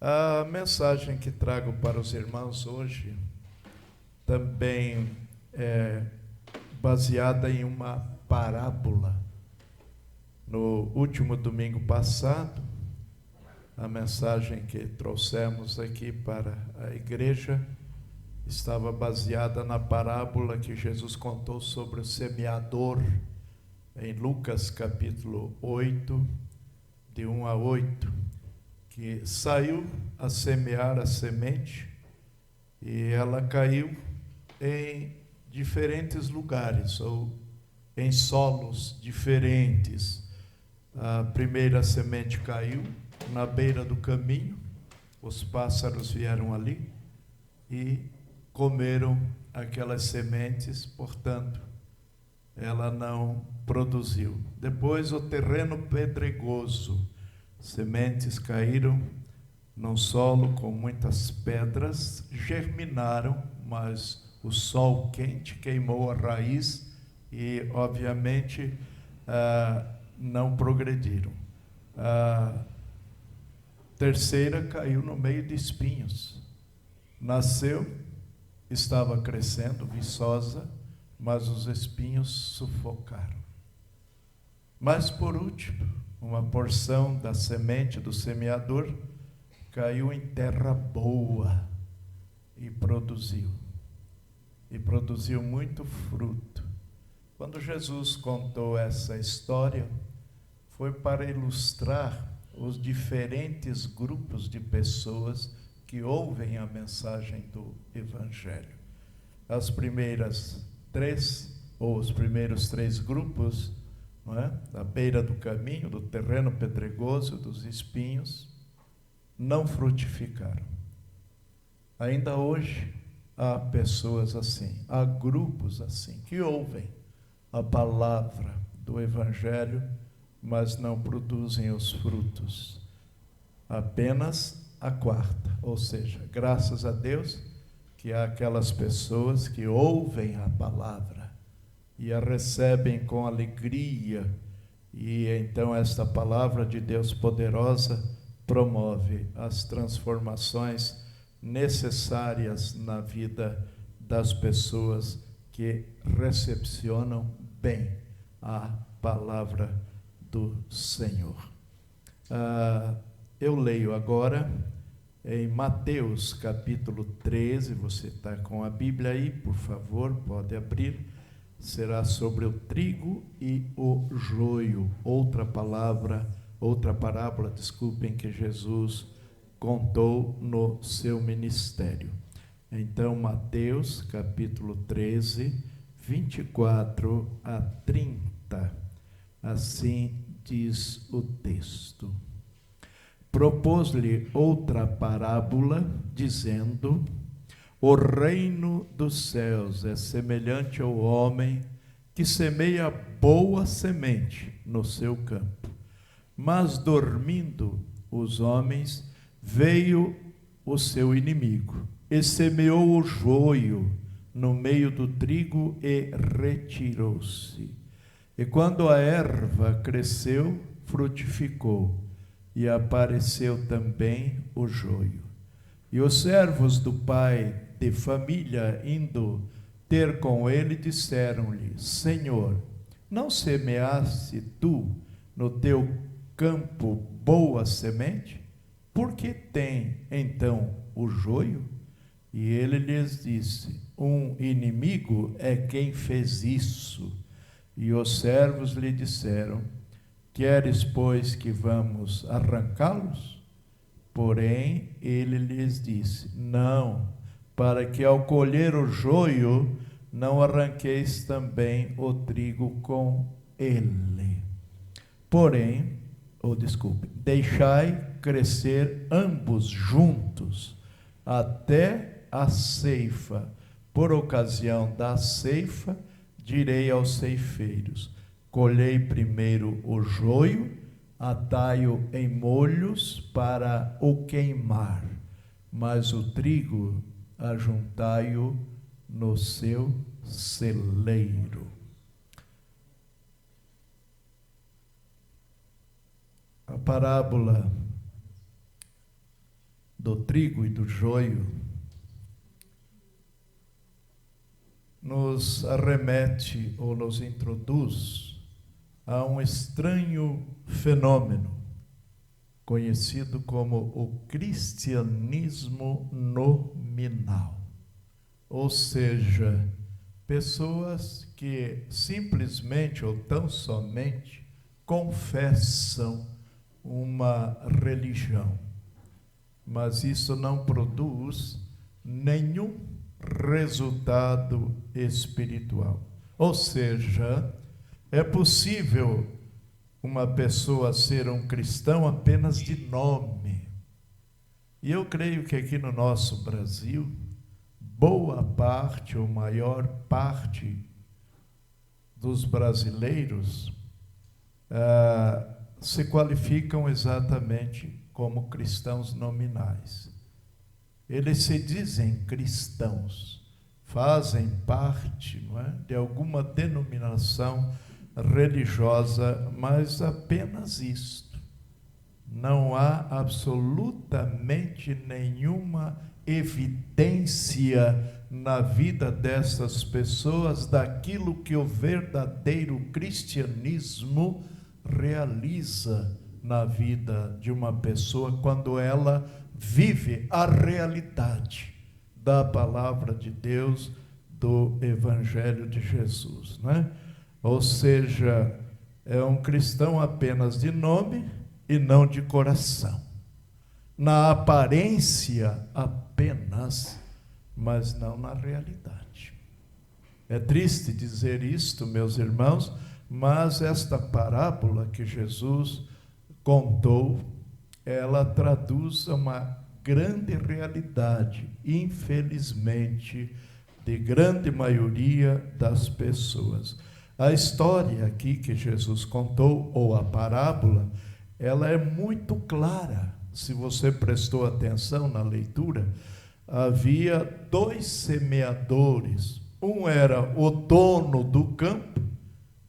A mensagem que trago para os irmãos hoje também é baseada em uma parábola. No último domingo passado, a mensagem que trouxemos aqui para a igreja estava baseada na parábola que Jesus contou sobre o semeador, em Lucas capítulo 8, de 1 a 8, que saiu a semear a semente e ela caiu em diferentes lugares ou em solos diferentes. A primeira semente caiu na beira do caminho, os pássaros vieram ali e comeram aquelas sementes, portanto, ela não produziu. Depois, o terreno pedregoso, sementes caíram num solo com muitas pedras, germinaram, mas o sol quente queimou a raiz e, obviamente, não progrediram. A terceira caiu no meio de espinhos. Nasceu, estava crescendo, viçosa, mas os espinhos sufocaram. Mas, por último, uma porção da semente do semeador caiu em terra boa e produziu muito fruto. Quando Jesus contou essa história, foi para ilustrar os diferentes grupos de pessoas que ouvem a mensagem do Evangelho. As primeiras três, ou os primeiros três grupos, não é? Da beira do caminho, do terreno pedregoso, dos espinhos, não frutificaram. Ainda hoje há pessoas assim, há grupos assim, que ouvem a palavra do Evangelho, mas não produzem os frutos. Apenas a quarta, ou seja, graças a Deus que há aquelas pessoas que ouvem a palavra e a recebem com alegria, e então esta palavra de Deus poderosa promove as transformações necessárias na vida das pessoas que recepcionam bem a palavra do Senhor. Eu leio agora em Mateus capítulo 13, você está com a Bíblia aí, por favor, pode abrir. Será sobre o trigo e o joio, outra parábola, que Jesus contou no seu ministério. Então, Mateus capítulo 13, 24 a 30, assim diz o texto. Propôs-lhe outra parábola, dizendo: o reino dos céus é semelhante ao homem que semeia boa semente no seu campo. Mas, dormindo os homens, veio o seu inimigo e semeou o joio no meio do trigo e retirou-se. E quando a erva cresceu, frutificou, e apareceu também o joio. E os servos do pai de família, indo ter com ele, disseram-lhe: Senhor, não semeaste tu no teu campo boa semente? Por que tem então o joio? E ele lhes disse: um inimigo é quem fez isso. E os servos lhe disseram: queres, pois, que vamos arrancá-los? Porém, ele lhes disse: não, para que ao colher o joio, não arranqueis também o trigo com ele. Porém, deixai crescer ambos juntos, até a ceifa. Por ocasião da ceifa, direi aos ceifeiros: colhei primeiro o joio, atai-o em molhos para o queimar, mas o trigo ajuntai-o no seu celeiro. A parábola do trigo e do joio nos arremete ou nos introduz a um estranho fenômeno conhecido como o cristianismo nominal. Ou seja, pessoas que simplesmente ou tão somente confessam uma religião, mas isso não produz nenhum resultado espiritual. Ou seja, é possível uma pessoa ser um cristão apenas de nome. E eu creio que aqui no nosso Brasil, boa parte ou maior parte dos brasileiros se qualificam exatamente como cristãos nominais. Eles se dizem cristãos, fazem parte, não é, de alguma denominação religiosa, mas apenas isto. Não há absolutamente nenhuma evidência na vida dessas pessoas daquilo que o verdadeiro cristianismo realiza na vida de uma pessoa quando ela vive a realidade da palavra de Deus, do Evangelho de Jesus, não é? Ou seja, é um cristão apenas de nome e não de coração. Na aparência apenas, mas não na realidade. É triste dizer isto, meus irmãos, mas esta parábola que Jesus contou, ela traduz uma grande realidade, infelizmente, de grande maioria das pessoas. A história aqui que Jesus contou, ou a parábola, ela é muito clara. Se você prestou atenção na leitura, havia dois semeadores. Um era o dono do campo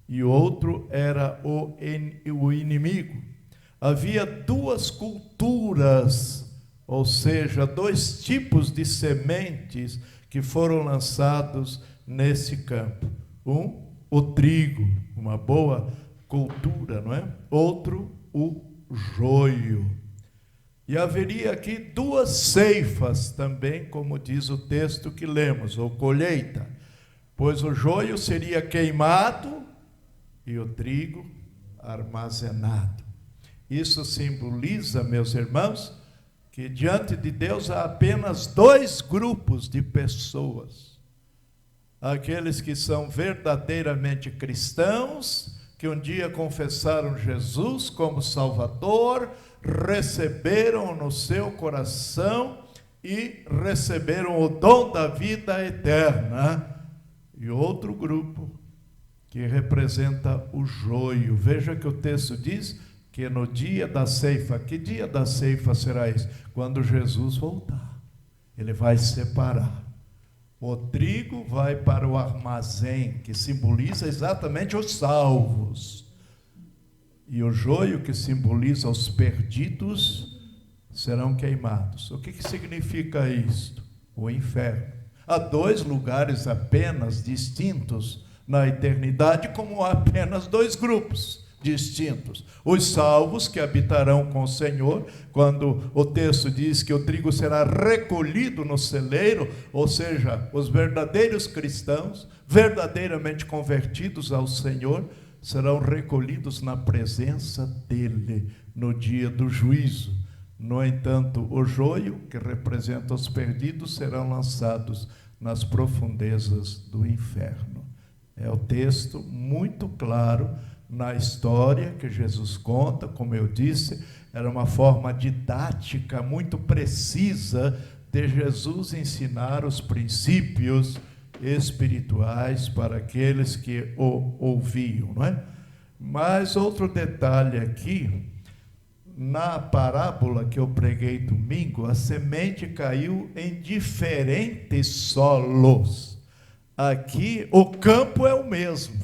e outro era o inimigo. Havia duas culturas, ou seja, dois tipos de sementes que foram lançados nesse campo. Um, o trigo, uma boa cultura, não é? Outro, o joio. E haveria aqui duas ceifas também, como diz o texto que lemos, ou colheita, pois o joio seria queimado e o trigo armazenado. Isso simboliza, meus irmãos, que diante de Deus há apenas dois grupos de pessoas: aqueles que são verdadeiramente cristãos, que um dia confessaram Jesus como Salvador, receberam no seu coração e receberam o dom da vida eterna. E outro grupo que representa o joio. Veja que o texto diz que no dia da ceifa, que dia da ceifa será esse? Quando Jesus voltar, ele vai separar. O trigo vai para o armazém, que simboliza exatamente os salvos. E o joio, que simboliza os perdidos, serão queimados. O que significa isto? O inferno. Há dois lugares apenas distintos na eternidade, como há apenas dois grupos distintos: os salvos, que habitarão com o Senhor, quando o texto diz que o trigo será recolhido no celeiro, ou seja, os verdadeiros cristãos, verdadeiramente convertidos ao Senhor, serão recolhidos na presença dele no dia do juízo. No entanto, o joio, que representa os perdidos, serão lançados nas profundezas do inferno. É o texto muito claro na história que Jesus conta. Como eu disse, era uma forma didática muito precisa de Jesus ensinar os princípios espirituais para aqueles que o ouviam, não é? Mas outro detalhe aqui, na parábola que eu preguei domingo, a semente caiu em diferentes solos. Aqui o campo é o mesmo,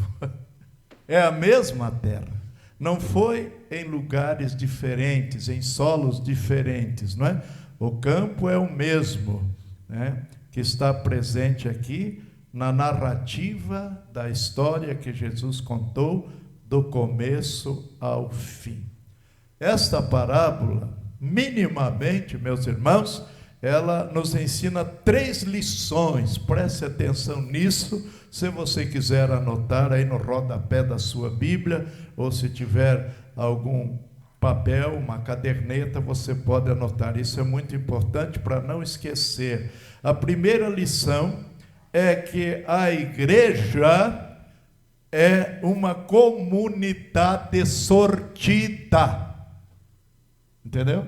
é a mesma terra, não foi em lugares diferentes, em solos diferentes, não é? O campo é o mesmo, né, que está presente aqui na narrativa da história que Jesus contou do começo ao fim. Esta parábola, minimamente, meus irmãos, ela nos ensina 3 lições. Preste atenção nisso, se você quiser anotar aí no rodapé da sua Bíblia, ou se tiver algum papel, uma caderneta, você pode anotar. Isso é muito importante para não esquecer. A primeira lição é que a igreja é uma comunidade sortida. Entendeu?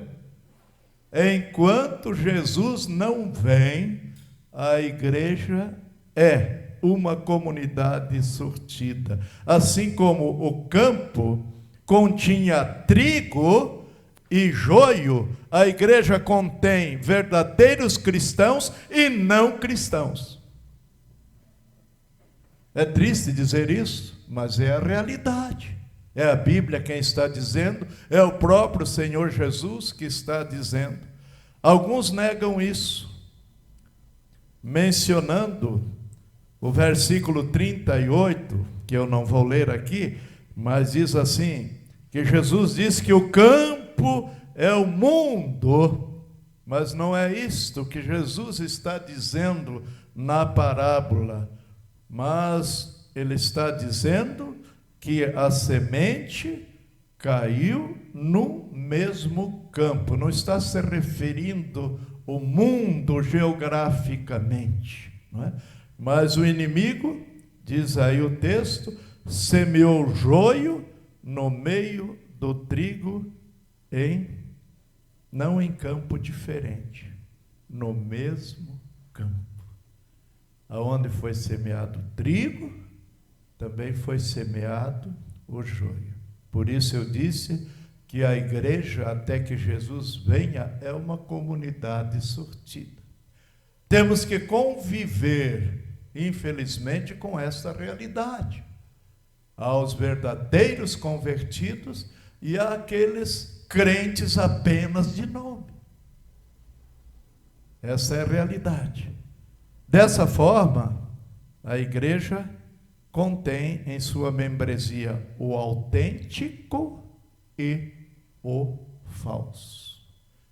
Enquanto Jesus não vem, a igreja é uma comunidade sortida. Assim como o campo continha trigo e joio, a igreja contém verdadeiros cristãos e não cristãos. É triste dizer isso, mas é a realidade. É a Bíblia quem está dizendo, é o próprio Senhor Jesus que está dizendo. Alguns negam isso, mencionando o versículo 38, que eu não vou ler aqui, mas diz assim, que Jesus diz que o campo é o mundo, mas não é isto que Jesus está dizendo na parábola, mas ele está dizendo que a semente caiu no mesmo campo. Não está se referindo ao mundo geograficamente, não é? Mas o inimigo, diz aí o texto, semeou joio no meio do trigo, não em campo diferente, no mesmo campo. Aonde foi semeado o trigo, também foi semeado o joio. Por isso eu disse que a igreja, até que Jesus venha, é uma comunidade sortida. Temos que conviver, infelizmente, com essa realidade. Aos verdadeiros convertidos e àqueles crentes apenas de nome. Essa é a realidade. Dessa forma, a igreja contém em sua membresia o autêntico e o falso.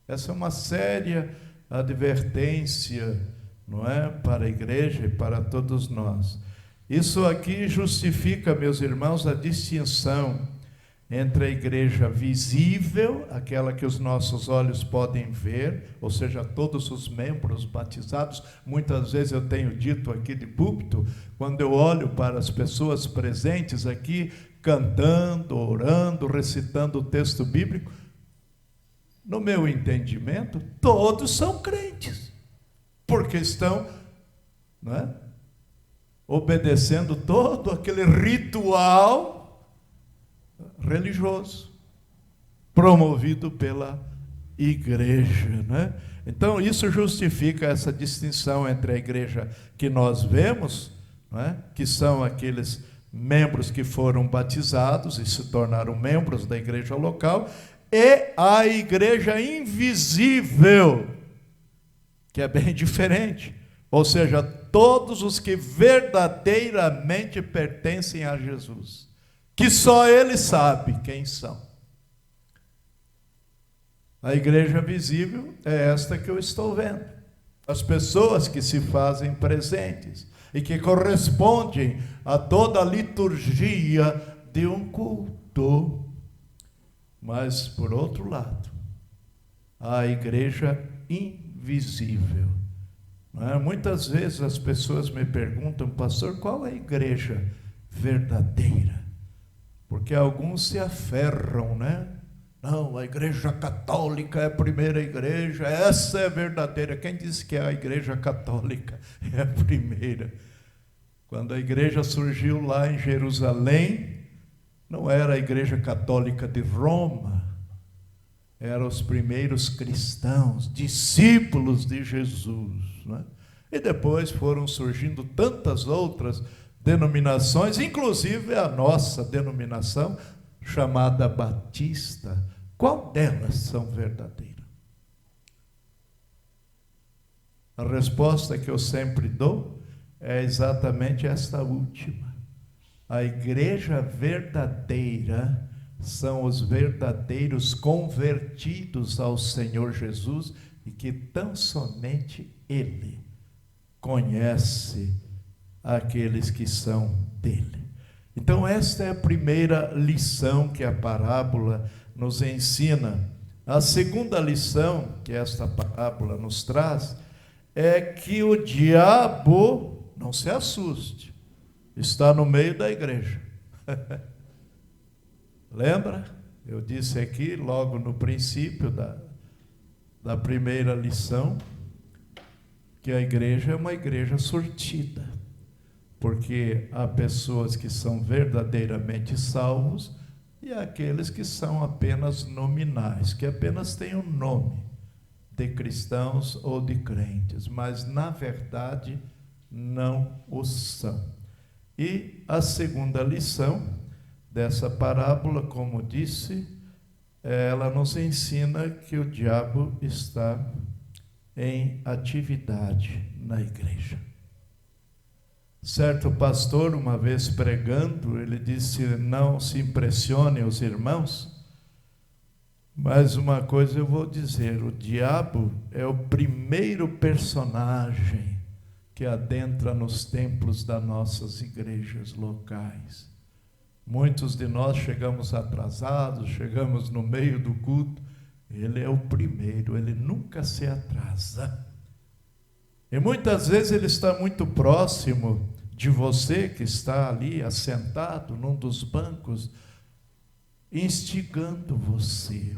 Essa é uma séria advertência, não é, para a igreja e para todos nós. Isso aqui justifica, meus irmãos, a distinção entre a igreja visível, aquela que os nossos olhos podem ver, ou seja, todos os membros batizados. Muitas vezes eu tenho dito aqui de púlpito, quando eu olho para as pessoas presentes aqui, cantando, orando, recitando o texto bíblico, no meu entendimento, todos são crentes, porque estão, não é, obedecendo todo aquele ritual religioso promovido pela igreja, né? Então isso justifica essa distinção entre a igreja que nós vemos, né, que são aqueles membros que foram batizados e se tornaram membros da igreja local, e a igreja invisível, que é bem diferente, ou seja, todos os que verdadeiramente pertencem a Jesus, que só Ele sabe quem são. A igreja visível é esta que eu estou vendo. As pessoas que se fazem presentes e que correspondem a toda a liturgia de um culto. Mas, por outro lado, a igreja invisível. Não é? Muitas vezes as pessoas me perguntam, pastor, qual é a igreja verdadeira? Porque alguns se aferram, né? Não, a igreja católica é a primeira igreja, essa é a verdadeira. Quem disse que a igreja católica é a primeira? Quando a igreja surgiu lá em Jerusalém, não era a igreja católica de Roma, eram os primeiros cristãos, discípulos de Jesus, né? E depois foram surgindo tantas outras denominações, inclusive a nossa denominação, chamada Batista. Qual delas são verdadeiras? A resposta que eu sempre dou é exatamente esta última. A igreja verdadeira são os verdadeiros convertidos ao Senhor Jesus e que tão somente Ele conhece aqueles que são dele. Então esta é a primeira lição que a parábola nos ensina. A segunda lição que esta parábola nos traz é que o diabo, não se assuste, está no meio da igreja. Lembra? Eu disse aqui, logo no princípio da primeira lição, que a igreja é uma igreja sortida, porque há pessoas que são verdadeiramente salvos e há aqueles que são apenas nominais, que apenas têm o nome de cristãos ou de crentes, mas na verdade não o são. E a segunda lição dessa parábola, como disse, ela nos ensina que o diabo está em atividade na igreja. Certo pastor, uma vez pregando, ele disse: não se impressionem os irmãos, mas uma coisa eu vou dizer: o diabo é o primeiro personagem que adentra nos templos das nossas igrejas locais. Muitos de nós chegamos atrasados, chegamos no meio do culto. Ele é o primeiro, ele nunca se atrasa. E muitas vezes ele está muito próximo de você que está ali assentado num dos bancos, instigando você.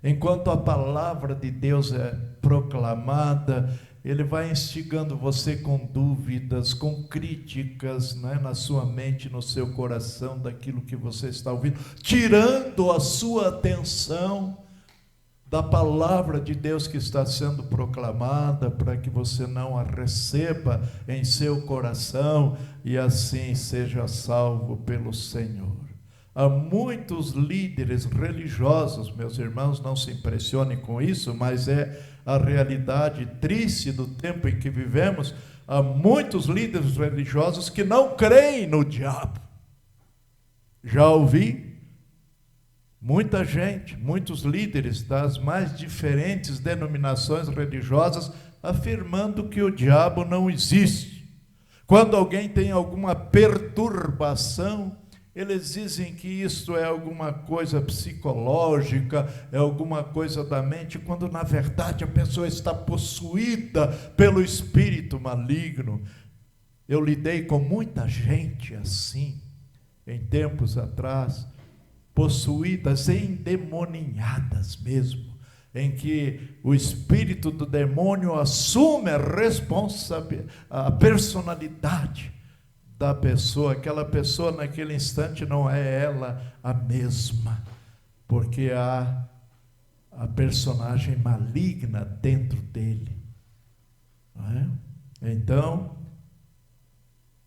Enquanto a palavra de Deus é proclamada, ele vai instigando você com dúvidas, com críticas, né, na sua mente, no seu coração, daquilo que você está ouvindo, tirando a sua atenção da palavra de Deus que está sendo proclamada, para que você não a receba em seu coração e assim seja salvo pelo Senhor. Há muitos líderes religiosos, meus irmãos, não se impressionem com isso, mas é a realidade triste do tempo em que vivemos. Há muitos líderes religiosos que não creem no diabo. Já ouvi muita gente, muitos líderes das mais diferentes denominações religiosas afirmando que o diabo não existe. Quando alguém tem alguma perturbação, eles dizem que isto é alguma coisa psicológica, é alguma coisa da mente, quando na verdade a pessoa está possuída pelo espírito maligno. Eu lidei com muita gente assim, em tempos atrás, possuídas, endemoninhadas mesmo, em que o espírito do demônio assume a personalidade da pessoa. Aquela pessoa naquele instante não é ela a mesma, porque há a personagem maligna dentro dele, não é? Então,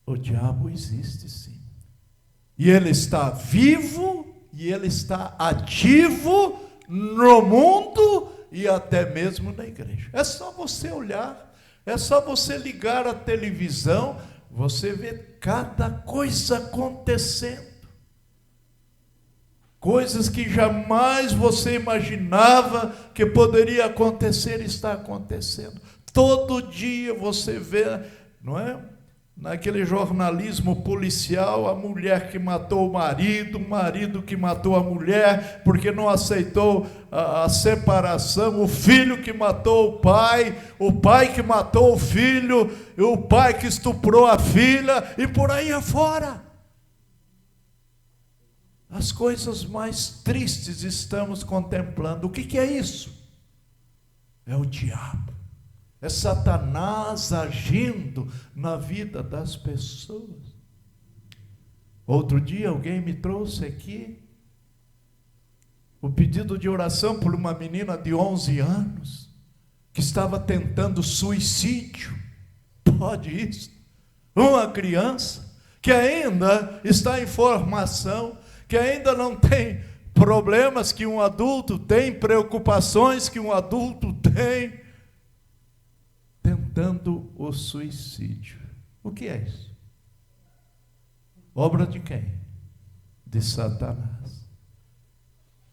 o diabo existe sim, e ele está vivo, e ele está ativo no mundo e até mesmo na igreja. É só você olhar, é só você ligar a televisão, você vê cada coisa acontecendo. Coisas que jamais você imaginava que poderia acontecer, está acontecendo. Todo dia você vê, não é? Naquele jornalismo policial, a mulher que matou o marido que matou a mulher porque não aceitou a separação, o filho que matou o pai que matou o filho, o pai que estuprou a filha, e por aí afora. As coisas mais tristes estamos contemplando. O que é isso? É o diabo. É Satanás agindo na vida das pessoas. Outro dia alguém me trouxe aqui o pedido de oração por uma menina de 11 anos que estava tentando suicídio. Pode isso? Uma criança que ainda está em formação, que ainda não tem problemas que um adulto tem, preocupações que um adulto tem, tentando tentando o suicídio. O que é isso? Obra de quem? De Satanás.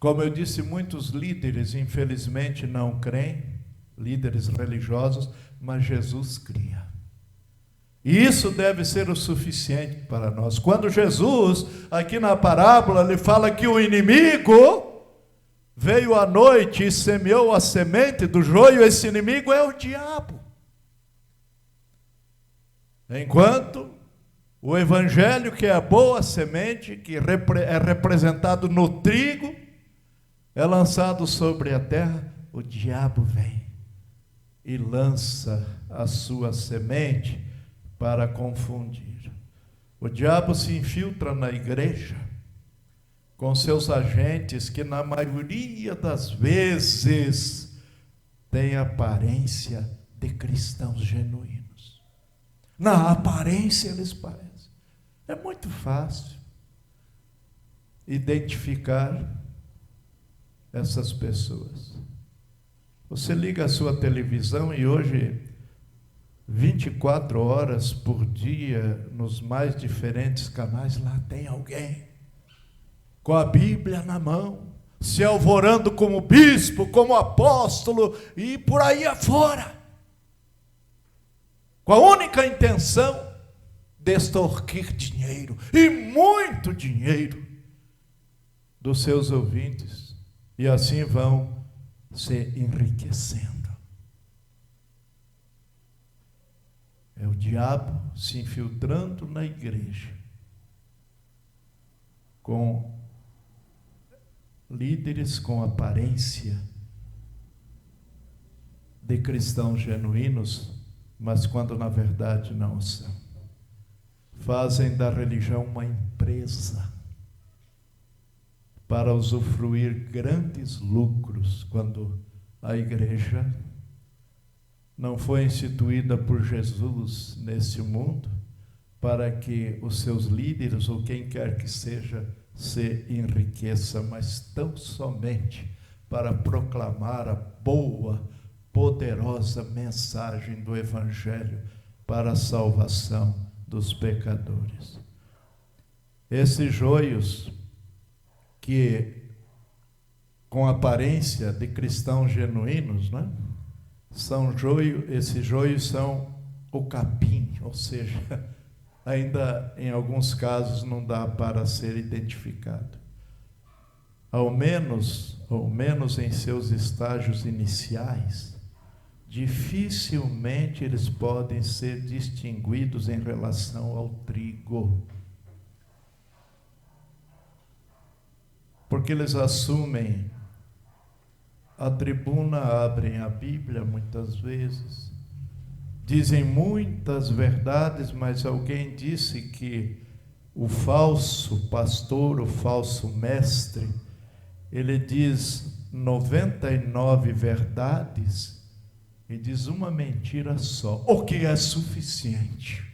Como eu disse, muitos líderes, infelizmente, não creem, líderes religiosos, mas Jesus cria. E isso deve ser o suficiente para nós. Quando Jesus, aqui na parábola, ele fala que o inimigo veio à noite e semeou a semente do joio, esse inimigo é o diabo. Enquanto o evangelho, que é a boa semente, que é representado no trigo, é lançado sobre a terra, o diabo vem e lança a sua semente para confundir. O diabo se infiltra na igreja com seus agentes, que na maioria das vezes têm aparência de cristãos genuínos. Na aparência eles parecem. É muito fácil identificar essas pessoas. Você liga a sua televisão e hoje, 24 horas por dia, nos mais diferentes canais, lá tem alguém com a Bíblia na mão, se alvorando como bispo, como apóstolo e por aí afora, com a única intenção de extorquir dinheiro, e muito dinheiro, dos seus ouvintes, e assim vão se enriquecendo. É o diabo se infiltrando na igreja, com líderes com aparência de cristãos genuínos, mas quando na verdade não são. Fazem da religião uma empresa para usufruir grandes lucros, quando a igreja não foi instituída por Jesus nesse mundo para que os seus líderes, ou quem quer que seja, se enriqueça, mas tão somente para proclamar a boa, poderosa mensagem do Evangelho para a salvação dos pecadores. Esses joios, que com aparência de cristãos genuínos, né, esses joios são o capim, ou seja, ainda em alguns casos não dá para ser identificado. Ao menos em seus estágios iniciais, dificilmente eles podem ser distinguidos em relação ao trigo. Porque eles assumem a tribuna, abrem a Bíblia muitas vezes, dizem muitas verdades, mas alguém disse que o falso pastor, o falso mestre, ele diz 99 verdades e diz uma mentira só, o que é suficiente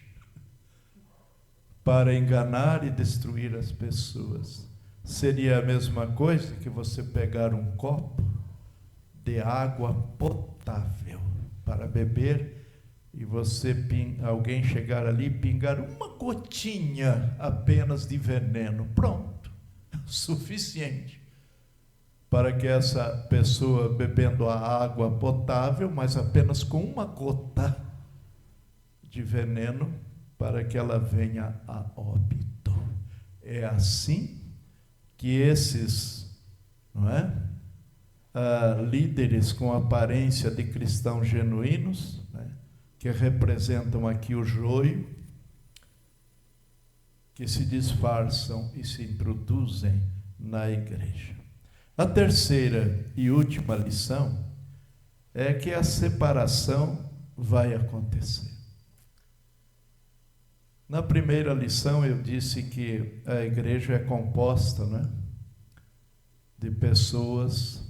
para enganar e destruir as pessoas. Seria a mesma coisa que você pegar um copo de água potável para beber e alguém chegar ali e pingar uma gotinha apenas de veneno. Pronto, suficiente para que essa pessoa, bebendo a água potável, mas apenas com uma gota de veneno, para que ela venha a óbito. É assim que esses, não é, líderes com aparência de cristãos genuínos, né, que representam aqui o joio, que se disfarçam e se introduzem na igreja. A terceira e última lição é que a separação vai acontecer. Na primeira lição eu disse que a igreja é composta, né, de pessoas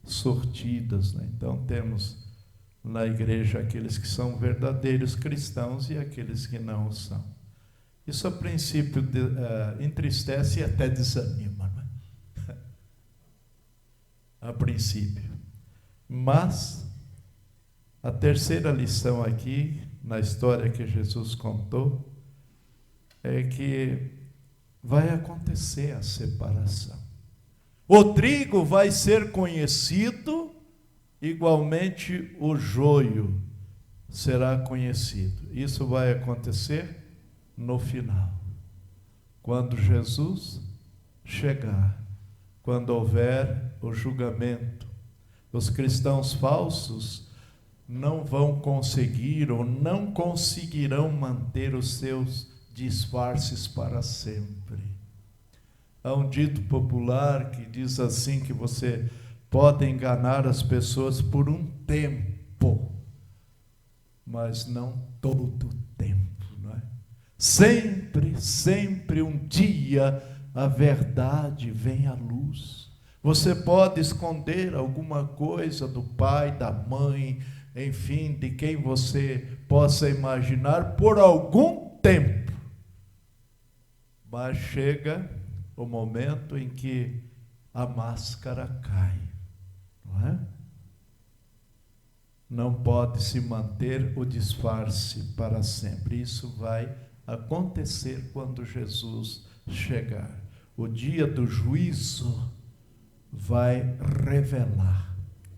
sortidas, né? Então temos na igreja aqueles que são verdadeiros cristãos e aqueles que não são. Isso a princípio entristece e até desanima, né? A princípio. Mas A terceira lição aqui, na história que Jesus contou, é que vai acontecer a separação. O trigo vai ser conhecido, igualmente o joio será conhecido. Isso vai acontecer no final, quando Jesus chegar, quando houver o julgamento. Os cristãos falsos não vão conseguir ou não conseguirão manter os seus disfarces para sempre. Há um dito popular que diz assim, que você pode enganar as pessoas por um tempo, mas não todo o tempo, não é? Sempre um dia a verdade vem à luz. Você pode esconder alguma coisa do pai, da mãe, enfim, de quem você possa imaginar por algum tempo, mas chega o momento em que a máscara cai, não é? Não pode se manter o disfarce para sempre. Isso vai acontecer quando Jesus chegar. O dia do juízo vai revelar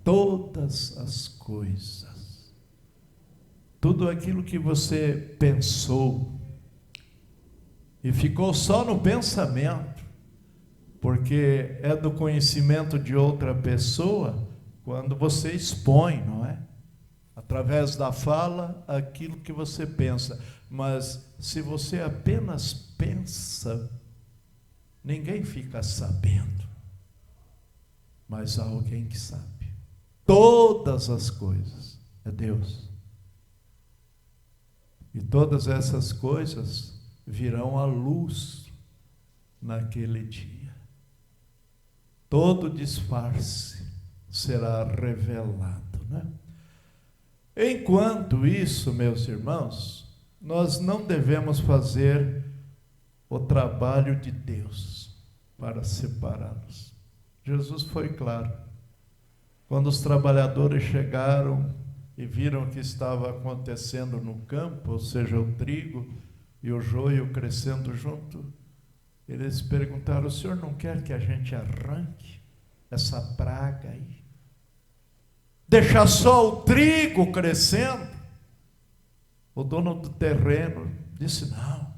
todas as coisas. Tudo aquilo que você pensou e ficou só no pensamento, porque é do conhecimento de outra pessoa, quando você expõe, não é? Através da fala, aquilo que você pensa. Mas se você apenas pensa, ninguém fica sabendo. Mas há alguém que sabe. Todas as coisas é Deus. E todas essas coisas virão à luz naquele dia. Todo disfarce será revelado, né? Enquanto isso, meus irmãos, nós não devemos fazer o trabalho de Deus para separá-los. Jesus foi claro. Quando os trabalhadores chegaram e viram o que estava acontecendo no campo, ou seja, o trigo e o joio crescendo junto, eles perguntaram: o senhor não quer que a gente arranque essa praga aí? Deixar só o trigo crescendo? O dono do terreno disse: não,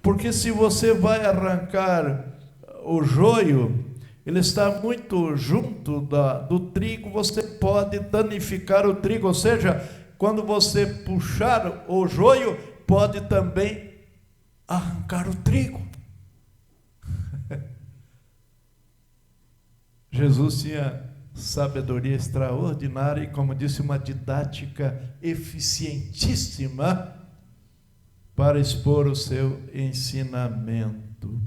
porque se você vai arrancar o joio, ele está muito junto do trigo, você pode danificar o trigo, ou seja, quando você puxar o joio, pode também arrancar o trigo. Jesus tinha sabedoria extraordinária e, como disse, uma didática eficientíssima para expor o seu ensinamento.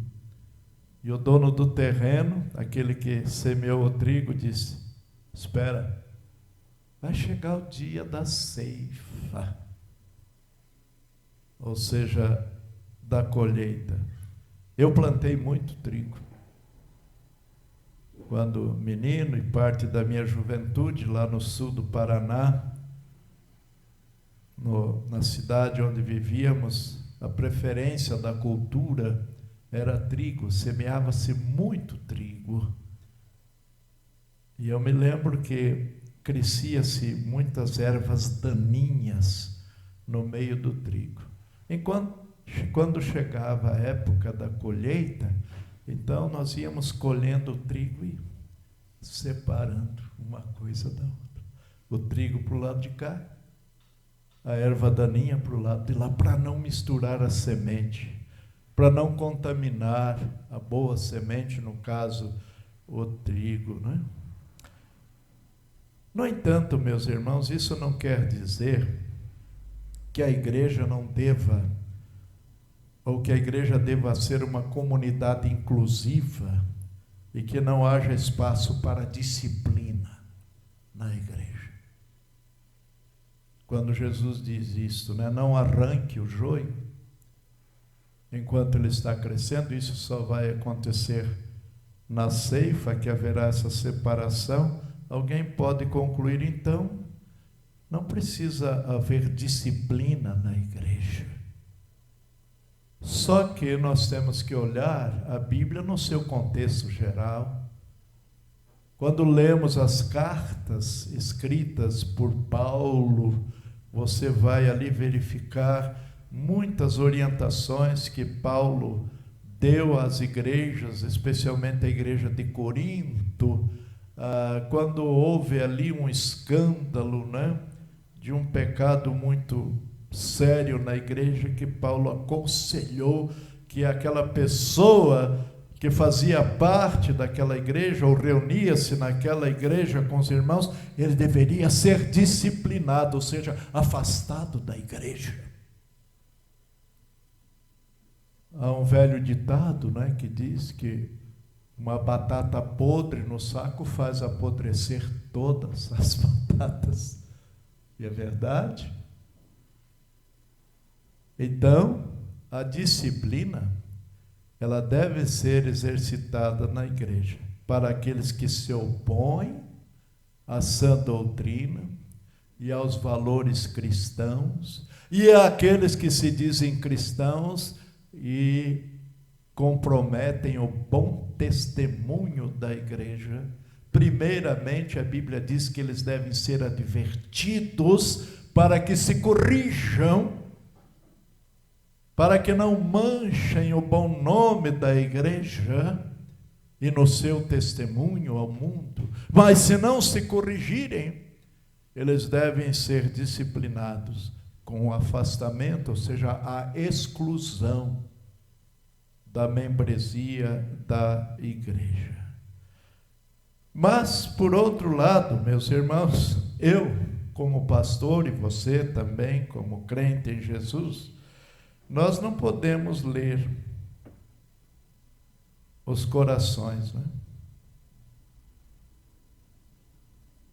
E o dono do terreno, aquele que semeou o trigo, disse: espera, vai chegar o dia da ceifa, ou seja, da colheita. Eu plantei muito trigo quando menino e parte da minha juventude, lá no sul do Paraná, na cidade onde vivíamos, a preferência da cultura era trigo, semeava-se muito trigo. E eu me lembro que crescia-se muitas ervas daninhas no meio do trigo. Quando chegava a época da colheita, então nós íamos colhendo o trigo e separando uma coisa da outra. O trigo para o lado de cá, a erva daninha para o lado de lá, para não misturar a semente, para não contaminar a boa semente, no caso, o trigo, né? No entanto, meus irmãos, isso não quer dizer que a igreja não deva, ou que a igreja deva ser uma comunidade inclusiva e que não haja espaço para disciplina na igreja. Quando Jesus diz isto, né? Não arranque o joio enquanto ele está crescendo, isso só vai acontecer na ceifa, que haverá essa separação. Alguém pode concluir então Não precisa haver disciplina na igreja. Só que nós temos que olhar a Bíblia no seu contexto geral. Quando lemos as cartas escritas por Paulo, você vai ali verificar muitas orientações que Paulo deu às igrejas, especialmente a igreja de Corinto, quando houve ali um escândalo, né, de um pecado muito sério na igreja, que Paulo aconselhou que aquela pessoa que fazia parte daquela igreja, ou reunia-se naquela igreja com os irmãos, ele deveria ser disciplinado, ou seja, afastado da igreja. Há um velho ditado, né, que diz que uma batata podre no saco faz apodrecer todas as batatas. E é verdade. Então, a disciplina, ela deve ser exercitada na igreja, para aqueles que se opõem à sã doutrina e aos valores cristãos, e àqueles que se dizem cristãos e comprometem o bom testemunho da igreja. Primeiramente, a Bíblia diz que eles devem ser advertidos para que se corrijam, para que não manchem o bom nome da igreja e no seu testemunho ao mundo. Mas se não se corrigirem, eles devem ser disciplinados com o afastamento, ou seja, a exclusão da membresia da igreja. Mas, por outro lado, meus irmãos, eu, como pastor, e você também, como crente em Jesus, nós não podemos ler os corações, né?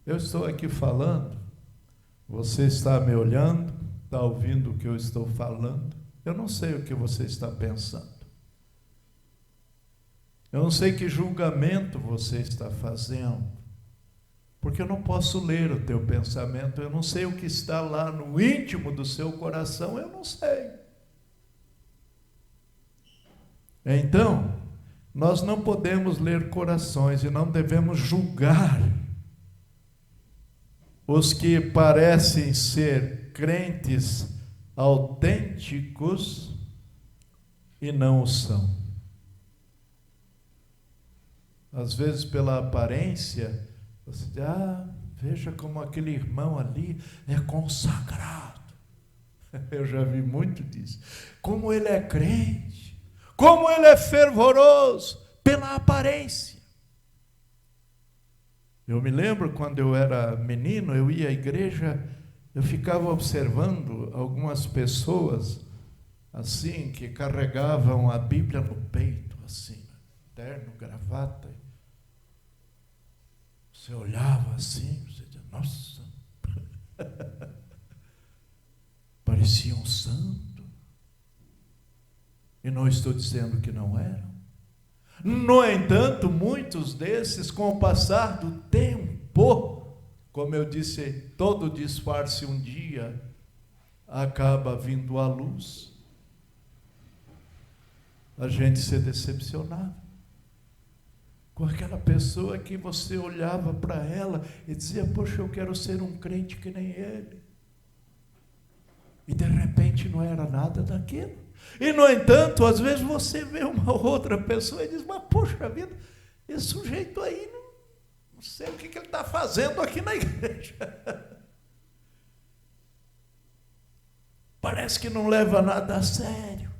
Eu estou aqui falando, você está me olhando, está ouvindo o que eu estou falando, eu não sei o que você está pensando. Eu não sei que julgamento você está fazendo, porque eu não posso ler o teu pensamento, eu não sei o que está lá no íntimo do seu coração, eu não sei. Então, nós não podemos ler corações e não devemos julgar os que parecem ser crentes autênticos e não o são. Às vezes, pela aparência, você diz, veja como aquele irmão ali é consagrado. Eu já vi muito disso. Como ele é crente. Como ele é fervoroso, pela aparência. Eu me lembro quando eu era menino, eu ia à igreja, eu ficava observando algumas pessoas, assim, que carregavam a Bíblia no peito, assim, terno, gravata. Você olhava assim, você dizia, nossa, parecia um santo. E não estou dizendo que não eram. No entanto, muitos desses, com o passar do tempo, como eu disse, todo disfarce um dia acaba vindo à luz. A gente se decepcionava com aquela pessoa que você olhava para ela e dizia, poxa, eu quero ser um crente que nem ele. E de repente não era nada daquilo. E, no entanto, às vezes você vê uma outra pessoa e diz, mas, poxa vida, esse sujeito aí, não sei o que ele está fazendo aqui na igreja. Parece que não leva nada a sério.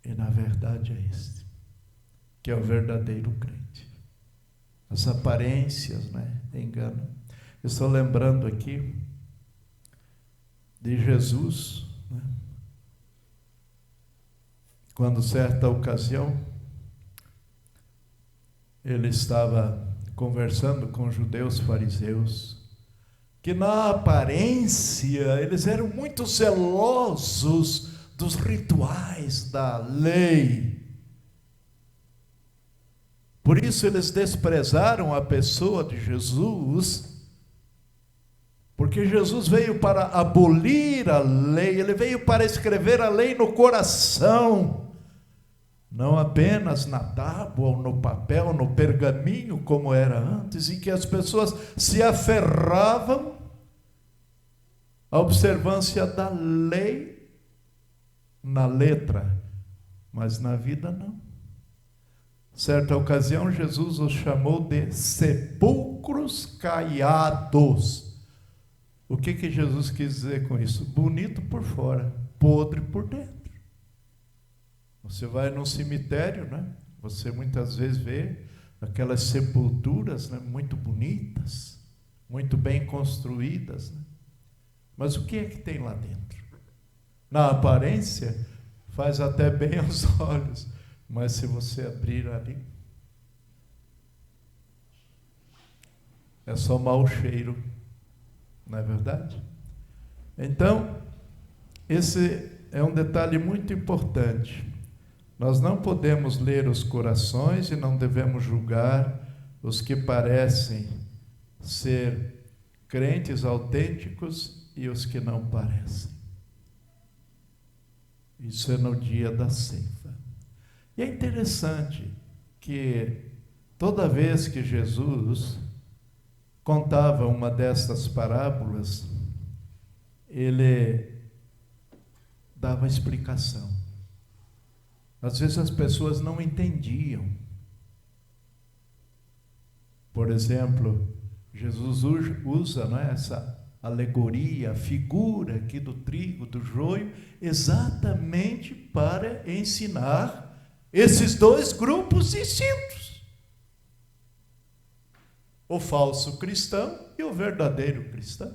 E, na verdade, é esse que é o verdadeiro crente. As aparências, né, enganam. Eu estou lembrando aqui de Jesus, né? Quando certa ocasião ele estava conversando com judeus fariseus, que na aparência eles eram muito zelosos dos rituais da lei. Por isso eles desprezaram a pessoa de Jesus, porque Jesus veio para abolir a lei, ele veio para escrever a lei no coração, não apenas na tábua, ou no papel, no pergaminho, como era antes, em que as pessoas se aferravam à observância da lei na letra, mas na vida não. Certa ocasião, Jesus os chamou de sepulcros caiados. O que Jesus quis dizer com isso? Bonito por fora, podre por dentro. Você vai num cemitério, né? Você muitas vezes vê aquelas sepulturas, né, muito bonitas, muito bem construídas, né? Mas o que é que tem lá dentro? Na aparência, faz até bem aos olhos, mas se você abrir ali, é só mau cheiro, não é verdade? Então, esse é um detalhe muito importante. Nós não podemos ler os corações e não devemos julgar os que parecem ser crentes autênticos e os que não parecem. Isso é no dia da ceifa. E é interessante que toda vez que Jesus contava uma destas parábolas, ele dava explicação. Às vezes as pessoas não entendiam. Por exemplo, Jesus usa, não é, essa alegoria, a figura aqui do trigo, do joio, exatamente para ensinar esses dois grupos distintos: o falso cristão e o verdadeiro cristão.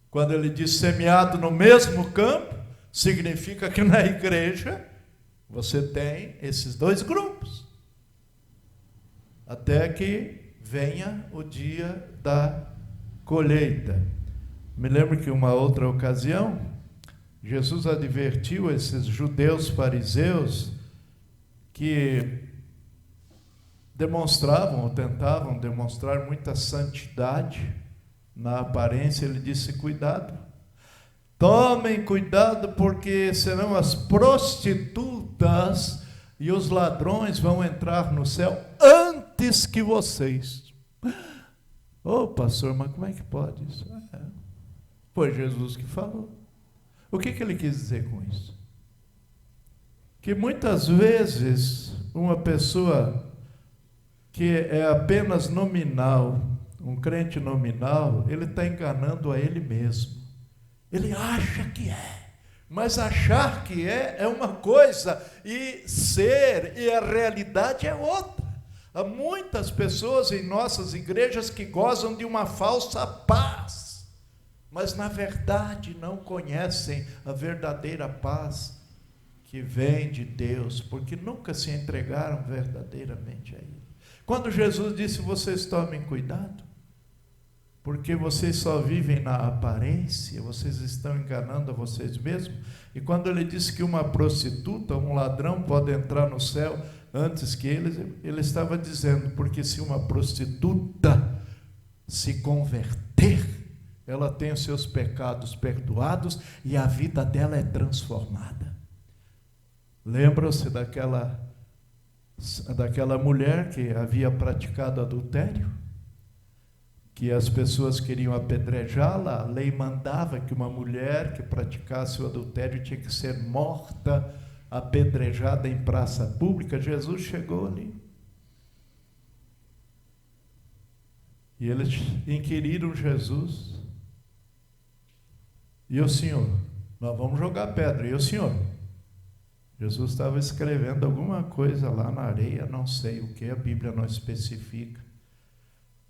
Quando ele diz semeado no mesmo campo, significa que na igreja você tem esses dois grupos, até que venha o dia da colheita. Me lembro que uma outra ocasião, Jesus advertiu esses judeus fariseus que demonstravam ou tentavam demonstrar muita santidade na aparência. Ele disse: cuidado, tomem cuidado, porque senão as prostitutas e os ladrões vão entrar no céu antes que vocês. Ô pastor, mas como é que pode isso? Foi Jesus que falou. O que ele quis dizer com isso? Que muitas vezes uma pessoa que é apenas nominal, um crente nominal, ele está enganando a ele mesmo. Ele acha que é, mas achar que é uma coisa, e ser e a realidade é outra. Há muitas pessoas em nossas igrejas que gozam de uma falsa paz, mas na verdade não conhecem a verdadeira paz que vem de Deus, porque nunca se entregaram verdadeiramente a Ele. Quando Jesus disse: vocês tomem cuidado, porque vocês só vivem na aparência, vocês estão enganando a vocês mesmos. E quando ele disse que uma prostituta, um ladrão pode entrar no céu antes que ele estava dizendo, porque se uma prostituta se converter, ela tem os seus pecados perdoados e a vida dela é transformada. Lembram-se daquela mulher que havia praticado adultério? Que as pessoas queriam apedrejá-la. A lei mandava que uma mulher que praticasse o adultério tinha que ser morta, apedrejada em praça pública. Jesus chegou ali. E eles inquiriram Jesus: e o senhor? Nós vamos jogar pedra. E o senhor? Jesus estava escrevendo alguma coisa lá na areia, não sei o que, a Bíblia não especifica.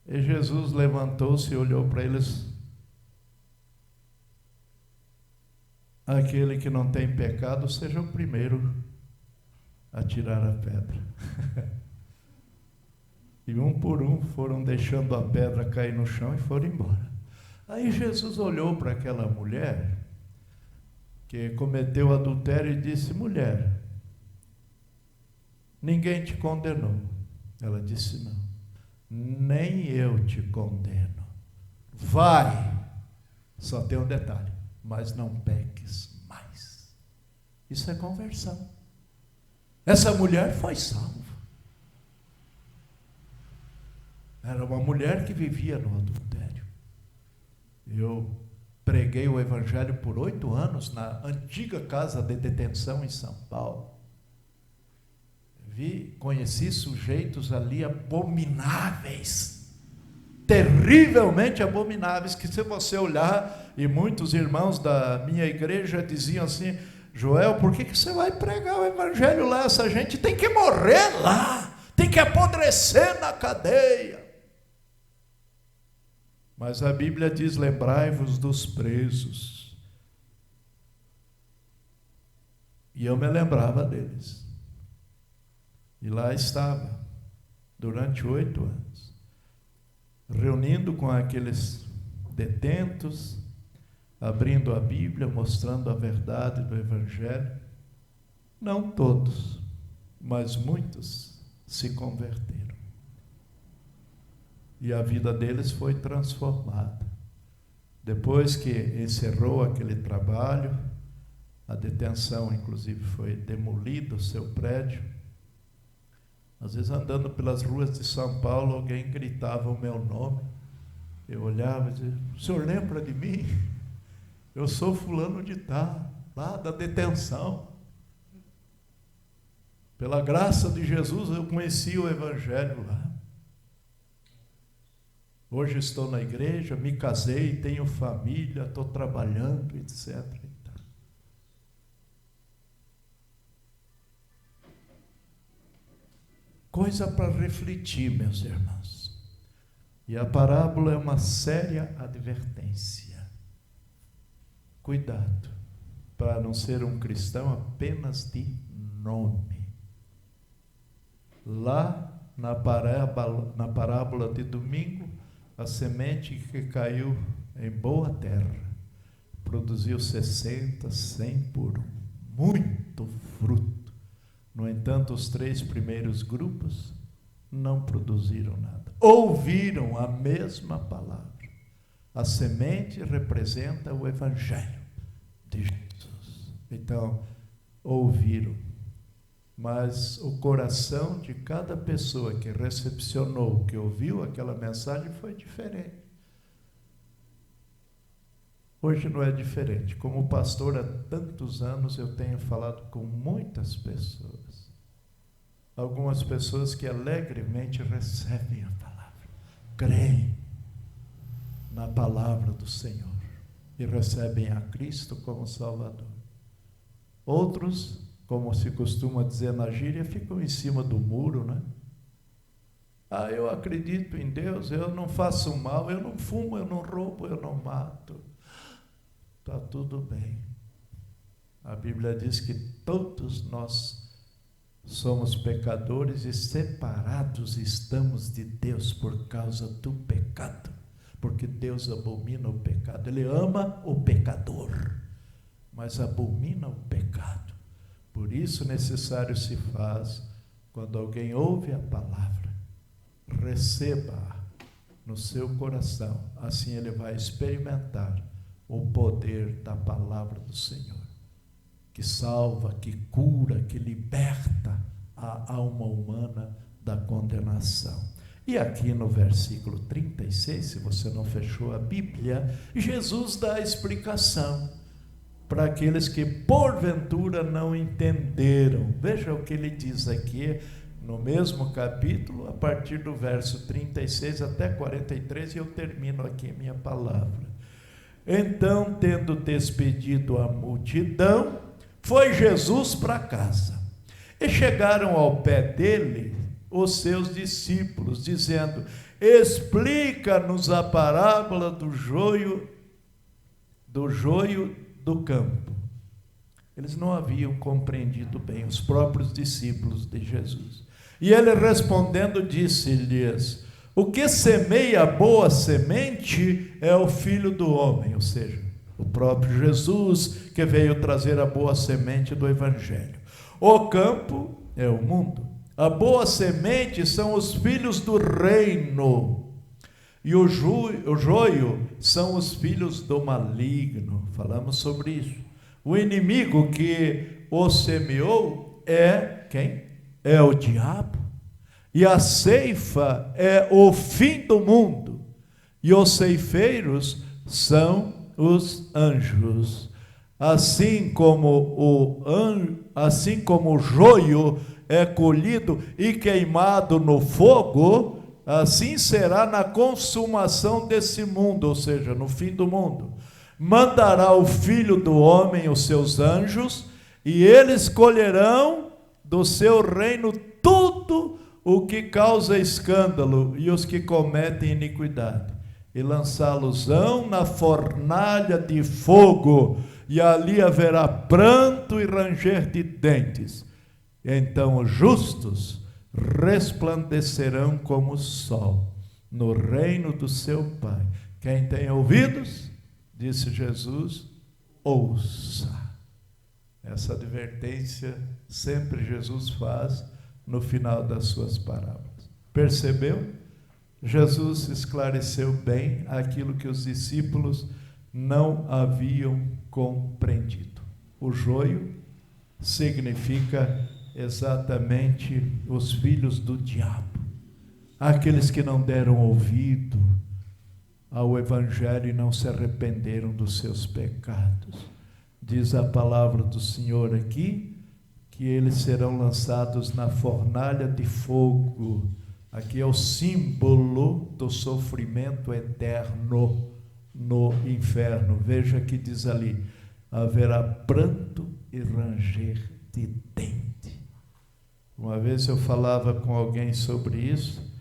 E Jesus levantou-se e olhou para eles: aquele que não tem pecado, seja o primeiro a tirar a pedra. E um por um foram deixando a pedra cair no chão e foram embora. Aí Jesus olhou para aquela mulher que cometeu adultério e disse: mulher, ninguém te condenou. Ela disse: não, nem eu te condeno. Vai, só tem um detalhe, mas não peques mais. Isso é conversão. Essa mulher foi salva. Era uma mulher que vivia no adultério. Eu preguei o evangelho por 8 anos na antiga casa de detenção em São Paulo. Conheci sujeitos ali abomináveis, terrivelmente abomináveis, que se você olhar, e muitos irmãos da minha igreja diziam assim: Joel, por que você vai pregar o evangelho lá? Essa gente tem que morrer lá, tem que apodrecer na cadeia. Mas a Bíblia diz: lembrai-vos dos presos. E eu me lembrava deles. E lá estava, durante 8 anos, reunindo com aqueles detentos, abrindo a Bíblia, mostrando a verdade do Evangelho. Não todos, mas muitos se converteram. E a vida deles foi transformada. Depois que encerrou aquele trabalho, a detenção, inclusive, foi demolida, o seu prédio. Às vezes, andando pelas ruas de São Paulo, alguém gritava o meu nome. Eu olhava e dizia: o senhor lembra de mim? Eu sou fulano de tal, lá da detenção. Pela graça de Jesus, eu conheci o Evangelho lá. Hoje estou na igreja, me casei, tenho família, estou trabalhando, etc. Coisa para refletir, meus irmãos. E a parábola é uma séria advertência. Cuidado, para não ser um cristão apenas de nome. Lá na parábola de domingo, a semente que caiu em boa terra produziu 60, 100 por 1. Muito fruto. No entanto, os 3 primeiros grupos não produziram nada. Ouviram a mesma palavra. A semente representa o Evangelho de Jesus. Então, ouviram. Mas o coração de cada pessoa que recepcionou, que ouviu aquela mensagem, foi diferente. Hoje não é diferente. Como pastor há tantos anos, eu tenho falado com muitas pessoas. Algumas pessoas que alegremente recebem a palavra, creem na palavra do Senhor e recebem a Cristo como Salvador. Outros, como se costuma dizer na gíria, ficam em cima do muro, né? Ah, eu acredito em Deus, eu não faço mal, eu não fumo, eu não roubo, eu não mato. Está tudo bem. A Bíblia diz que todos nós somos pecadores e separados estamos de Deus por causa do pecado. Porque Deus abomina o pecado. Ele ama o pecador, mas abomina o pecado. Por isso necessário se faz, quando alguém ouve a palavra, receba-a no seu coração. Assim ele vai experimentar o poder da palavra do Senhor, que salva, que cura, que liberta a alma humana da condenação. E aqui no versículo 36, se você não fechou a Bíblia, Jesus dá a explicação para aqueles que porventura não entenderam. Veja o que ele diz aqui no mesmo capítulo, a partir do verso 36 até 43, e eu termino aqui minha palavra. Então, tendo despedido a multidão, foi Jesus para casa. E chegaram ao pé dele os seus discípulos, dizendo: explica-nos a parábola do joio do campo. Eles não haviam compreendido bem, os próprios discípulos de Jesus. E ele respondendo disse-lhes: o que semeia a boa semente é o Filho do Homem, ou seja, o próprio Jesus, que veio trazer a boa semente do Evangelho. O campo é o mundo. A boa semente são os filhos do reino, e o joio são os filhos do maligno. Falamos sobre isso. O inimigo que o semeou é quem? É o diabo. E a ceifa é o fim do mundo. E os ceifeiros são os anjos. Assim como o joio é colhido e queimado no fogo, assim será na consumação desse mundo, ou seja, no fim do mundo. Mandará o Filho do Homem os seus anjos, e eles colherão do seu reino tudo o que causa escândalo e os que cometem iniquidade, e lançá-los-ão na fornalha de fogo, e ali haverá pranto e ranger de dentes. Então os justos resplandecerão como o sol no reino do seu Pai. Quem tem ouvidos, disse Jesus, ouça. Essa advertência sempre Jesus faz no final das suas parábolas. Percebeu? Jesus esclareceu bem aquilo que os discípulos não haviam compreendido. O joio significa exatamente os filhos do diabo, aqueles que não deram ouvido ao Evangelho e não se arrependeram dos seus pecados. Diz a palavra do Senhor aqui, que eles serão lançados na fornalha de fogo. Aqui é o símbolo do sofrimento eterno no inferno. Veja que diz ali, haverá pranto e ranger de dente. Uma vez eu falava com alguém sobre isso,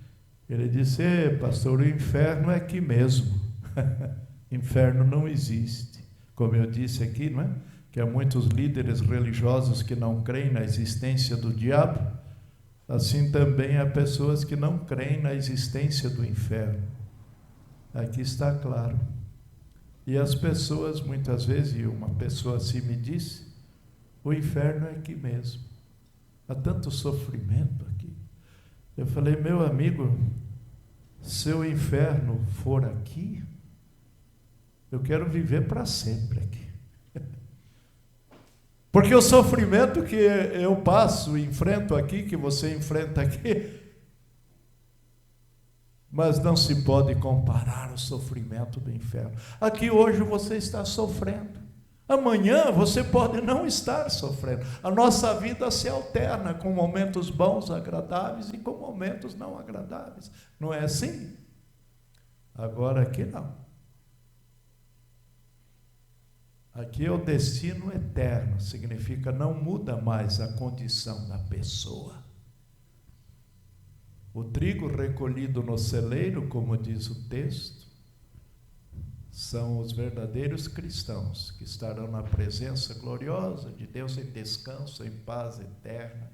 ele disse, pastor, o inferno é aqui mesmo. Inferno não existe. Como eu disse aqui, não é? Que há muitos líderes religiosos que não creem na existência do diabo, assim também há pessoas que não creem na existência do inferno. Aqui está claro. E as pessoas, muitas vezes, e uma pessoa assim me disse, o inferno é aqui mesmo. Há tanto sofrimento aqui. Eu falei, meu amigo, se o inferno for aqui, eu quero viver para sempre aqui. Porque o sofrimento que eu passo, enfrento aqui, que você enfrenta aqui, mas não se pode comparar o sofrimento do inferno. Aqui hoje você está sofrendo. Amanhã você pode não estar sofrendo. A nossa vida se alterna com momentos bons, agradáveis e com momentos não agradáveis. Não é assim? Agora aqui não. Aqui é o destino eterno, significa não muda mais a condição da pessoa. O trigo recolhido no celeiro, como diz o texto, são os verdadeiros cristãos que estarão na presença gloriosa de Deus em descanso, em paz eterna.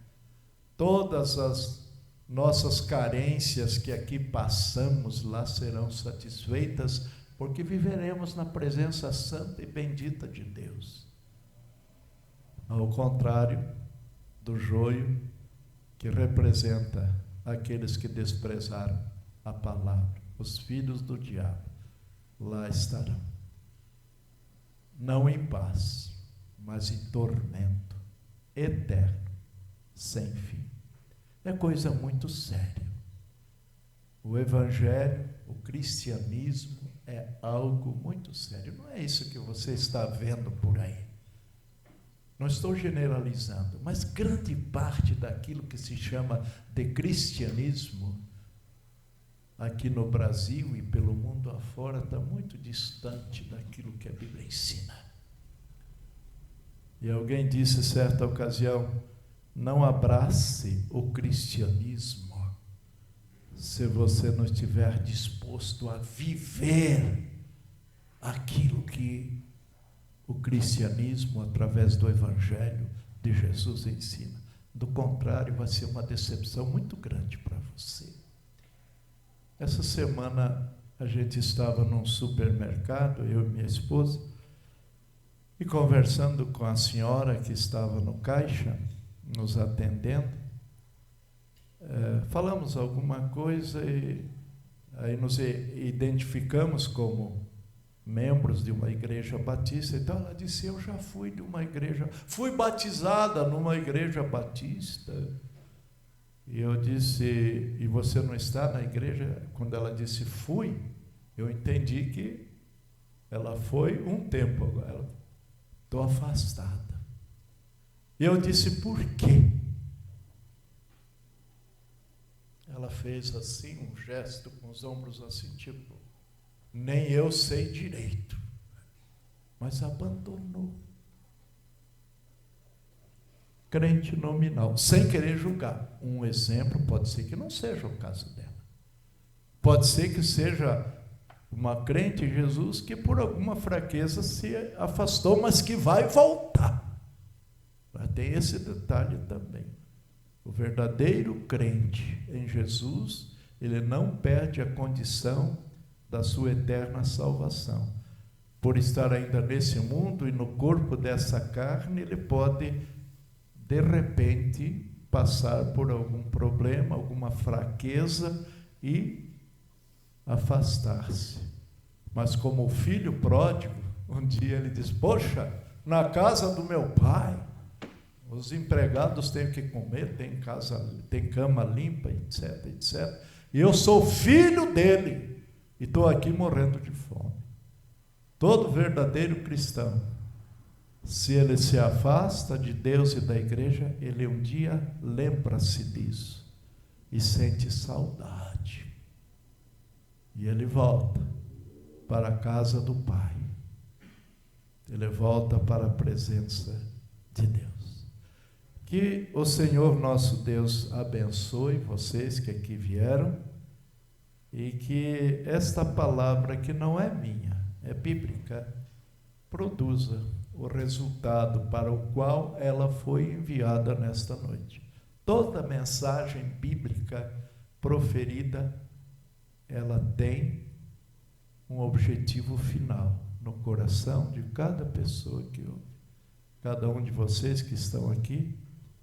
Todas as nossas carências que aqui passamos lá serão satisfeitas, porque viveremos na presença santa e bendita de Deus. Ao contrário do joio, que representa aqueles que desprezaram a palavra, os filhos do diabo, lá estarão. Não em paz, mas em tormento eterno, sem fim. É coisa muito séria. O Evangelho, o cristianismo é algo muito sério. Não é isso que você está vendo por aí. Não estou generalizando, mas grande parte daquilo que se chama de cristianismo aqui no Brasil e pelo mundo afora está muito distante daquilo que a Bíblia ensina. E alguém disse certa ocasião, não abrace o cristianismo se você não estiver disposto a viver aquilo que o cristianismo, através do Evangelho de Jesus, ensina. Do contrário, vai ser uma decepção muito grande para você. Essa semana a gente estava num supermercado, eu e minha esposa, e conversando com a senhora que estava no caixa, nos atendendo, falamos alguma coisa e aí nos identificamos como membros de uma igreja batista. Então ela disse: eu já fui de uma igreja, fui batizada numa igreja batista. E eu disse: e você não está na igreja? Quando ela disse fui, eu entendi que ela foi um tempo agora. Estou afastada. E eu disse: por quê? Ela fez assim, um gesto com os ombros assim, tipo, nem eu sei direito, mas abandonou. Crente nominal, sem querer julgar. Um exemplo, pode ser que não seja o caso dela. Pode ser que seja uma crente em Jesus que por alguma fraqueza se afastou, mas que vai voltar. Mas tem esse detalhe também. O verdadeiro crente em Jesus, ele não perde a condição da sua eterna salvação. Por estar ainda nesse mundo e no corpo dessa carne, ele pode de repente passar por algum problema, alguma fraqueza e afastar-se. Mas como o filho pródigo, um dia ele diz: poxa, na casa do meu pai, os empregados têm que comer, tem casa, tem cama limpa, etc, etc. E eu sou filho dele e estou aqui morrendo de fome. Todo verdadeiro cristão, se ele se afasta de Deus e da igreja, ele um dia lembra-se disso e sente saudade. E ele volta para a casa do Pai. Ele volta para a presença de Deus. Que o Senhor nosso Deus abençoe vocês que aqui vieram e que esta palavra, que não é minha, é bíblica, produza o resultado para o qual ela foi enviada nesta noite. Toda mensagem bíblica proferida, ela tem um objetivo final no coração de cada pessoa que ouve. Cada um de vocês que estão aqui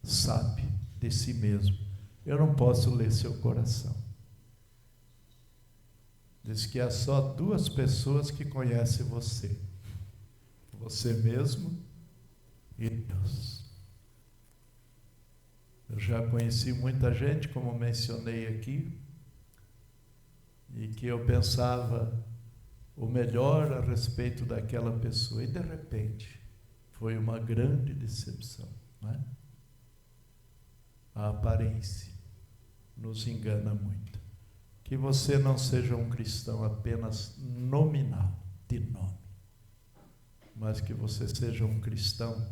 sabe de si mesmo. Eu não posso ler seu coração. Diz que há só 2 pessoas que conhecem você. Você mesmo e Deus. Eu já conheci muita gente, como mencionei aqui, e que eu pensava o melhor a respeito daquela pessoa, e de repente foi uma grande decepção, não é? A aparência nos engana muito. Que você não seja um cristão apenas nominal, de nome, mas que você seja um cristão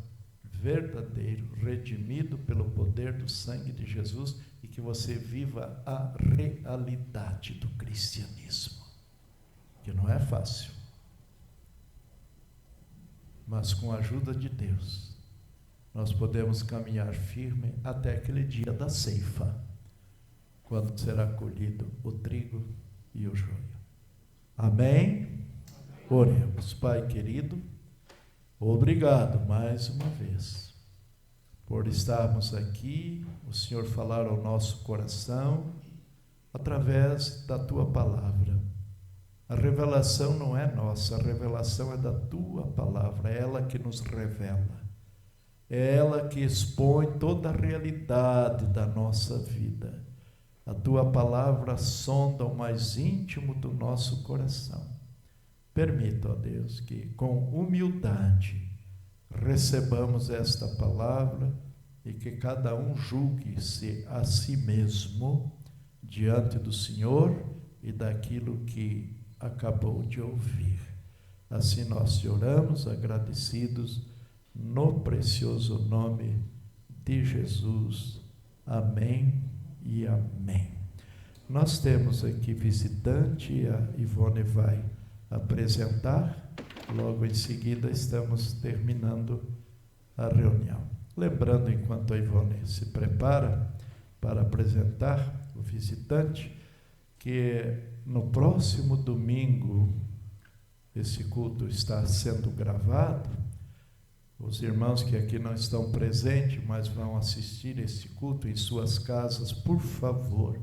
verdadeiro, redimido pelo poder do sangue de Jesus, e que você viva a realidade do cristianismo, que não é fácil, mas com a ajuda de Deus, nós podemos caminhar firme até aquele dia da ceifa, quando será colhido o trigo e o joio. Amém? Oremos. Pai querido, obrigado mais uma vez por estarmos aqui, o Senhor falar ao nosso coração através da Tua palavra. A revelação não é nossa, a revelação é da Tua palavra, é ela que nos revela, é ela que expõe toda a realidade da nossa vida. A Tua palavra sonda o mais íntimo do nosso coração. Permita, ó Deus, que com humildade recebamos esta palavra e que cada um julgue-se a si mesmo diante do Senhor e daquilo que acabou de ouvir. Assim nós te oramos, agradecidos, no precioso nome de Jesus. Amém e amém. Nós temos aqui visitante, a Ivone vai apresentar, logo em seguida estamos terminando a reunião. Lembrando, enquanto a Ivone se prepara para apresentar o visitante, que no próximo domingo, esse culto está sendo gravado, Os irmãos que aqui não estão presentes, mas vão assistir este culto em suas casas, por favor,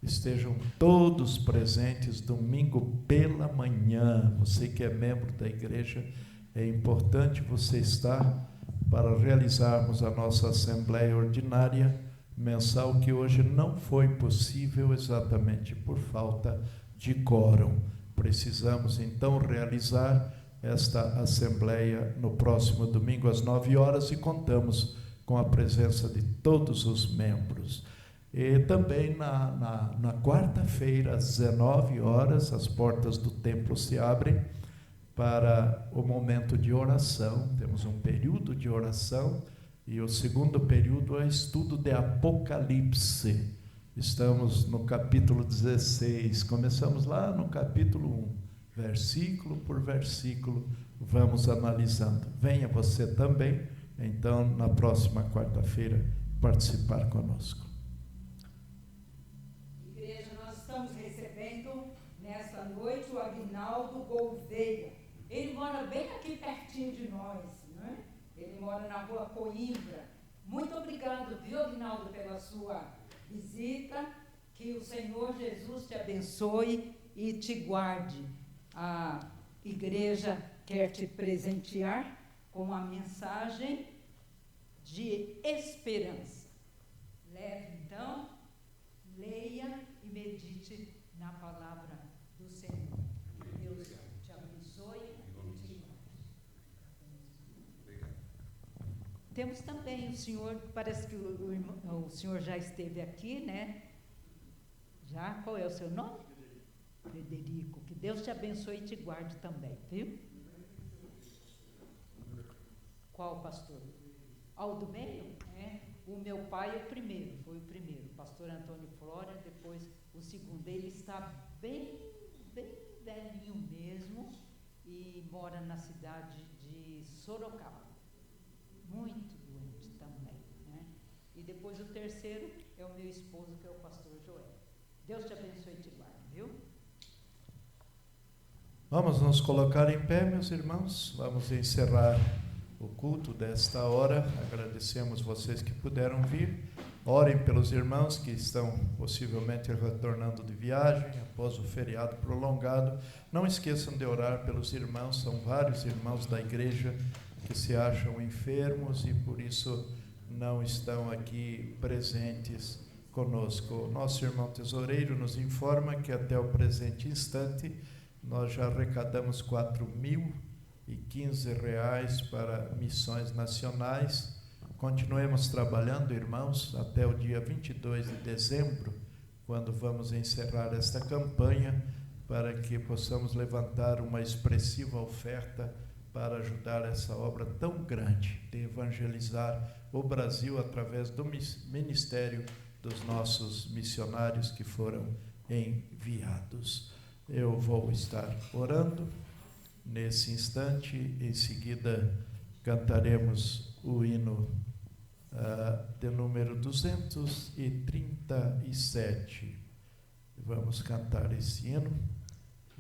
estejam todos presentes domingo pela manhã. Você que é membro da igreja, é importante você estar para realizarmos a nossa assembleia ordinária mensal, que hoje não foi possível exatamente por falta de quórum. Precisamos então realizar esta assembleia no próximo domingo às 9 horas e contamos com a presença de todos os membros. E também na quarta-feira, às 19 horas, as portas do templo se abrem para o momento de oração. Temos um período de oração e o segundo período é estudo de Apocalipse. Estamos no capítulo 16, começamos lá no capítulo 1, versículo por versículo, vamos analisando. Venha você também, então, na próxima quarta-feira, participar conosco. Igreja, nós estamos recebendo nesta noite o Aguinaldo Gouveia. Ele mora bem aqui pertinho de nós, né? Ele mora na rua Coimbra. Muito obrigado, viu, Aguinaldo, pela sua visita. Que o Senhor Jesus te abençoe e te guarde. A igreja quer te presentear com uma mensagem de esperança. Leve, então, leia e medite na palavra do Senhor. Deus te abençoe e te guarde. Temos também o senhor, parece que o senhor já esteve aqui, né? Já? Qual é o seu nome? Frederico. Que Deus te abençoe e te guarde também, viu? Qual pastor? Ao do meio? É. O meu pai é o primeiro, foi o primeiro. O pastor Antônio Flória, depois o segundo. Ele está bem velhinho mesmo e mora na cidade de Sorocaba. Muito doente também, né? E depois o terceiro é o meu esposo, que é o pastor Joel. Deus te abençoe e te guarde, viu? Vamos nos colocar em pé, meus irmãos. Vamos encerrar o culto desta hora. Agradecemos vocês que puderam vir. Orem pelos irmãos que estão possivelmente retornando de viagem após o feriado prolongado. Não esqueçam de orar pelos irmãos. São vários irmãos da igreja que se acham enfermos e por isso não estão aqui presentes conosco. Nosso irmão tesoureiro nos informa que até o presente instante nós já arrecadamos R$4.015 para missões nacionais. Continuemos trabalhando, irmãos, até o dia 22 de dezembro, quando vamos encerrar esta campanha, para que possamos levantar uma expressiva oferta para ajudar essa obra tão grande de evangelizar o Brasil através do ministério dos nossos missionários que foram enviados. Eu vou estar orando nesse instante, em seguida cantaremos o hino de número 237. Vamos cantar esse hino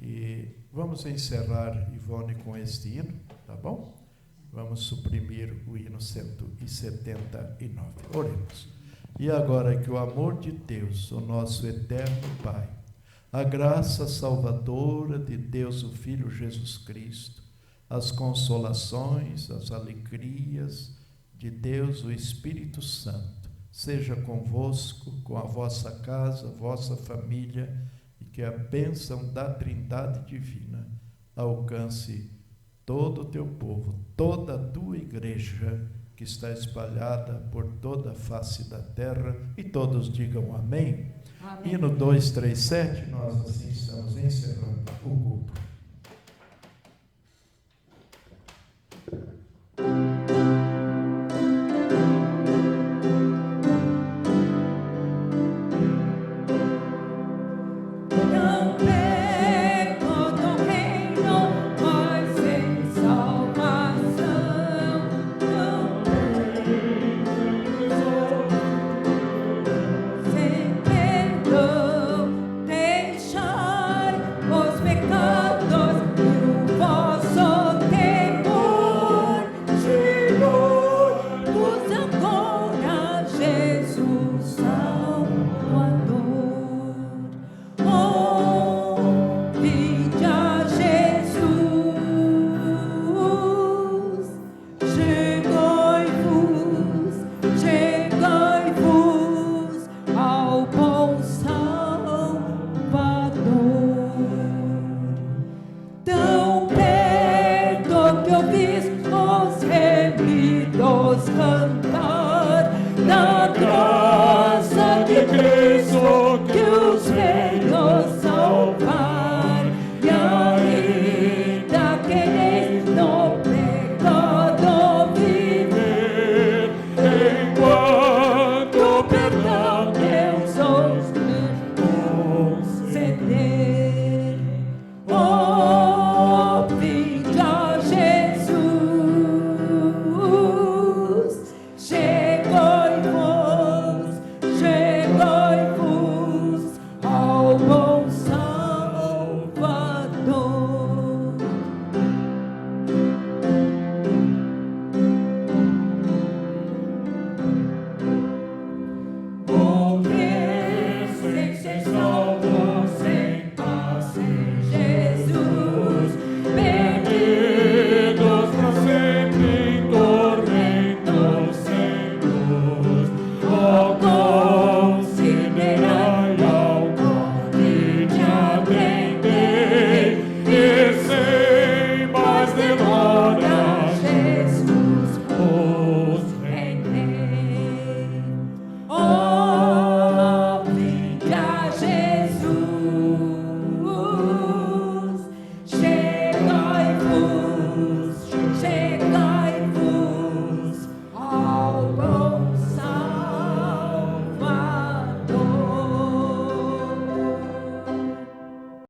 e vamos encerrar, Ivone, com este hino, tá bom? Vamos suprimir o hino 179. Oremos. E agora que o amor de Deus, o nosso eterno Pai, a graça salvadora de Deus, o Filho Jesus Cristo, as consolações, as alegrias de Deus, o Espírito Santo, seja convosco, com a vossa casa, vossa família, e que a bênção da Trindade Divina alcance todo o teu povo, toda a tua igreja, que está espalhada por toda a face da terra, e todos digam amém. Amém. Hino 237, nós assim estamos encerrando o culto. Deixar os pecados onde ouvis os remidos cantar.